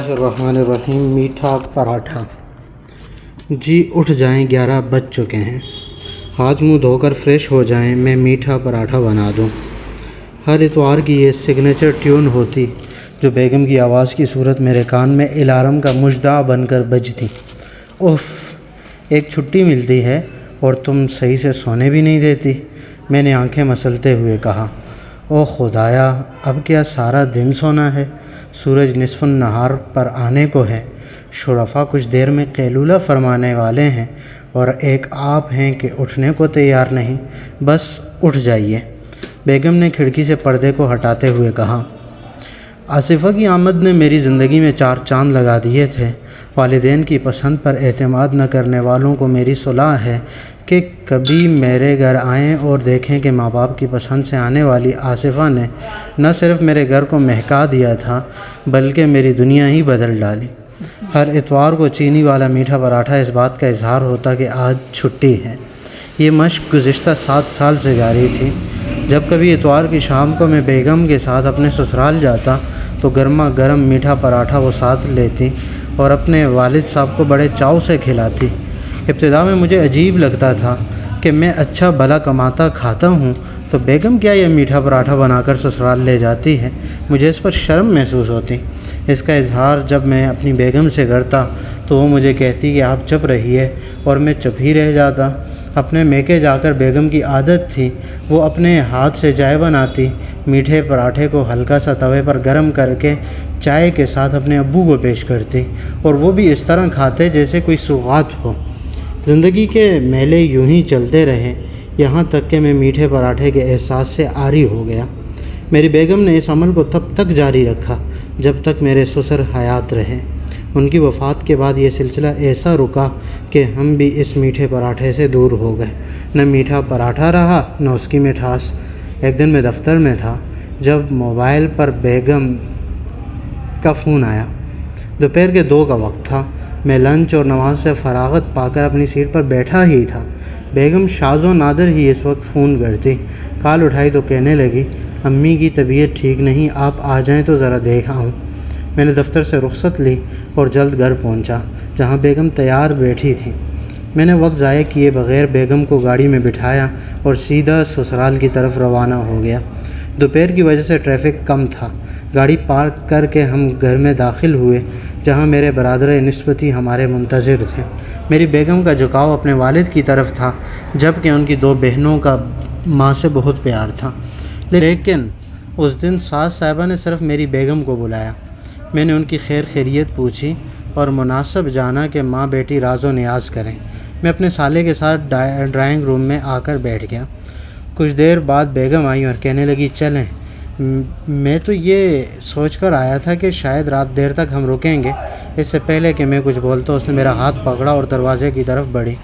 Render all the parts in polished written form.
الرحمن الرحیم۔ میٹھا پراٹھا۔ جی اٹھ جائیں، 11 بج چکے ہیں، ہاتھ منہ دھو کر فریش ہو جائیں، میں میٹھا پراٹھا بنا دوں۔ ہر اتوار کی یہ سگنیچر ٹیون ہوتی جو بیگم کی آواز کی صورت میرے کان میں الارم کا مژدہ بن کر بجتی۔ اف، ایک چھٹی ملتی ہے اور تم صحیح سے سونے بھی نہیں دیتی، میں نے آنکھیں مسلتے ہوئے کہا۔ او خدایا، اب کیا سارا دن سونا ہے؟ سورج نصف النہار پر آنے کو ہے، شرفا کچھ دیر میں قیلولہ فرمانے والے ہیں اور ایک آپ ہیں کہ اٹھنے کو تیار نہیں۔ بس اٹھ جائیے، بیگم نے کھڑکی سے پردے کو ہٹاتے ہوئے کہا۔ آصفہ کی آمد نے میری زندگی میں 4 چاند لگا دیے تھے۔ والدین کی پسند پر اعتماد نہ کرنے والوں کو میری صلاح ہے کہ کبھی میرے گھر آئیں اور دیکھیں کہ ماں باپ کی پسند سے آنے والی آصفہ نے نہ صرف میرے گھر کو مہکا دیا تھا بلکہ میری دنیا ہی بدل ڈالی۔ ہر اتوار کو چینی والا میٹھا پراٹھا اس بات کا اظہار ہوتا کہ آج چھٹی ہے۔ یہ مشق گزشتہ 7 سال سے جاری تھی۔ جب کبھی اتوار کی شام کو میں بیگم کے ساتھ اپنے سسرال جاتا تو گرما گرم میٹھا پراٹھا وہ ساتھ لیتی اور اپنے والد صاحب کو بڑے چاؤ سے کھلاتی۔ ابتدا میں مجھے عجیب لگتا تھا کہ میں اچھا بھلا کماتا کھاتا ہوں تو بیگم کیا یہ میٹھا پراٹھا بنا کر سسرال لے جاتی ہے؟ مجھے اس پر شرم محسوس ہوتی۔ اس کا اظہار جب میں اپنی بیگم سے کرتا تو وہ مجھے کہتی کہ آپ چپ رہیے، اور میں چپ ہی رہ جاتا۔ اپنے میکے جا کر بیگم کی عادت تھی، وہ اپنے ہاتھ سے چائے بناتی، میٹھے پراٹھے کو ہلکا سا توے پر گرم کر کے چائے کے ساتھ اپنے ابو کو پیش کرتی، اور وہ بھی اس طرح کھاتے جیسے کوئی سوغات ہو۔ زندگی کے میلے یوں ہی چلتے رہے، یہاں تک کہ میں میٹھے پراٹھے کے احساس سے عاری ہو گیا۔ میری بیگم نے اس عمل کو تب تک جاری رکھا جب تک میرے سسر حیات رہے۔ ان کی وفات کے بعد یہ سلسلہ ایسا رکا کہ ہم بھی اس میٹھے پراٹھے سے دور ہو گئے۔ نہ میٹھا پراٹھا رہا نہ اس کی مٹھاس۔ ایک دن میں دفتر میں تھا جب موبائل پر بیگم کا فون آیا۔ دوپہر کے 2 کا وقت تھا۔ میں لنچ اور نماز سے فراغت پا کر اپنی سیٹ پر بیٹھا ہی تھا۔ بیگم شاذ و نادر ہی اس وقت فون کرتی۔ کال اٹھائی تو کہنے لگی، امی کی طبیعت ٹھیک نہیں، آپ آ جائیں تو ذرا دیکھ آؤں۔ میں نے دفتر سے رخصت لی اور جلد گھر پہنچا جہاں بیگم تیار بیٹھی تھی۔ میں نے وقت ضائع کیے بغیر بیگم کو گاڑی میں بٹھایا اور سیدھا سسرال کی طرف روانہ ہو گیا۔ دوپہر کی وجہ سے ٹریفک کم تھا۔ گاڑی پارک کر کے ہم گھر میں داخل ہوئے جہاں میرے برادر نسبتی ہمارے منتظر تھے۔ میری بیگم کا جھکاؤ اپنے والد کی طرف تھا جبکہ ان کی 2 بہنوں کا ماں سے بہت پیار تھا، لیکن اس دن ساس صاحبہ نے صرف میری بیگم کو بلایا۔ میں نے ان کی خیر خیریت پوچھی اور مناسب جانا کہ ماں بیٹی راز و نیاز کریں۔ میں اپنے سالے کے ساتھ ڈرائنگ روم میں آ کر بیٹھ گیا۔ کچھ دیر بعد بیگم آئی اور کہنے لگی، چلیں۔ میں تو یہ سوچ کر آیا تھا کہ شاید رات دیر تک ہم رکیں گے۔ اس سے پہلے کہ میں کچھ بولتا اس نے میرا ہاتھ پکڑا اور دروازے کی طرف بڑھی۔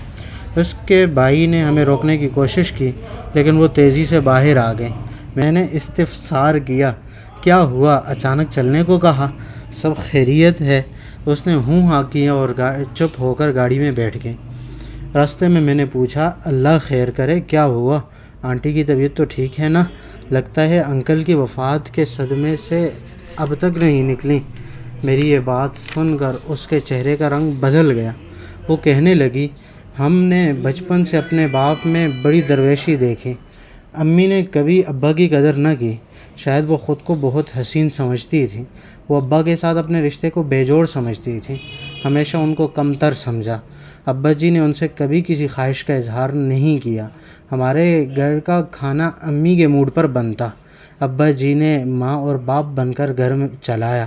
اس کے بھائی نے ہمیں روکنے کی کوشش کی لیکن وہ تیزی سے باہر آ گئی۔ میں نے استفسار کیا، کیا ہوا؟ اچانک چلنے کو کہا؟ سب خیریت ہے؟ اس نے ہوں ہاں کیا اور چپ ہو کر گاڑی میں بیٹھ گئی۔ راستے میں نے پوچھا، اللہ خیر کرے، کیا ہوا؟ آنٹی کی طبیعت تو ٹھیک ہے نا؟ لگتا ہے انکل کی وفات کے صدمے سے اب تک نہیں نکلی۔ میری یہ بات سن کر اس کے چہرے کا رنگ بدل گیا۔ وہ کہنے لگی، ہم نے بچپن سے اپنے باپ میں بڑی درویشی دیکھی۔ امی نے کبھی ابا کی قدر نہ کی۔ شاید وہ خود کو بہت حسین سمجھتی تھی۔ وہ ابا کے ساتھ اپنے رشتے کو بے جوڑ سمجھتی تھی، ہمیشہ ان کو کمتر سمجھا۔ ابا جی نے ان سے کبھی کسی خواہش کا اظہار نہیں کیا۔ ہمارے گھر کا کھانا امی کے موڈ پر بنتا۔ ابا جی نے ماں اور باپ بن کر گھر میں چلایا۔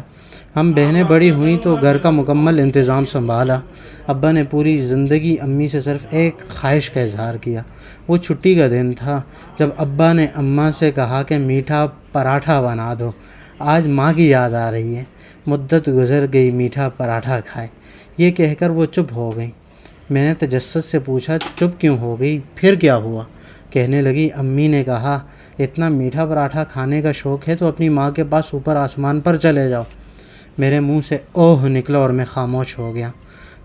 ہم بہنیں بڑی ہوئیں تو گھر کا مکمل انتظام سنبھالا۔ ابا نے پوری زندگی امی سے صرف ایک خواہش کا اظہار کیا۔ وہ چھٹی کا دن تھا جب ابا نے اماں سے کہا کہ میٹھا پراٹھا بنا دو، آج ماں کی یاد آ رہی ہے۔ مدت گزر گئی، میٹھا پراٹھا کھائے، یہ کہہ کر وہ چپ ہو گئی۔ میں نے تجسس سے پوچھا، چپ کیوں ہو گئی؟ پھر کیا ہوا؟ کہنے لگی، امی نے کہا اتنا میٹھا پراٹھا کھانے کا شوق ہے تو اپنی ماں کے پاس اوپر آسمان پر چلے جاؤ۔ میرے منہ سے اوہ نکلا اور میں خاموش ہو گیا۔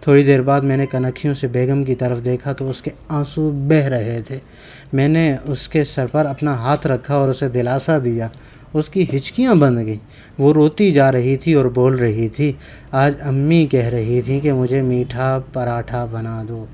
تھوڑی دیر بعد میں نے کنکھیوں سے بیگم کی طرف دیکھا تو اس کے آنسو بہہ رہے تھے۔ میں نے اس کے سر پر اپنا ہاتھ رکھا اور اسے دلاسا دیا۔ اس کی ہچکیاں بند گئیں۔ وہ روتی جا رہی تھی اور بول رہی تھی، آج امی کہہ رہی تھیں کہ مجھے میٹھا پراٹھا بنا دو۔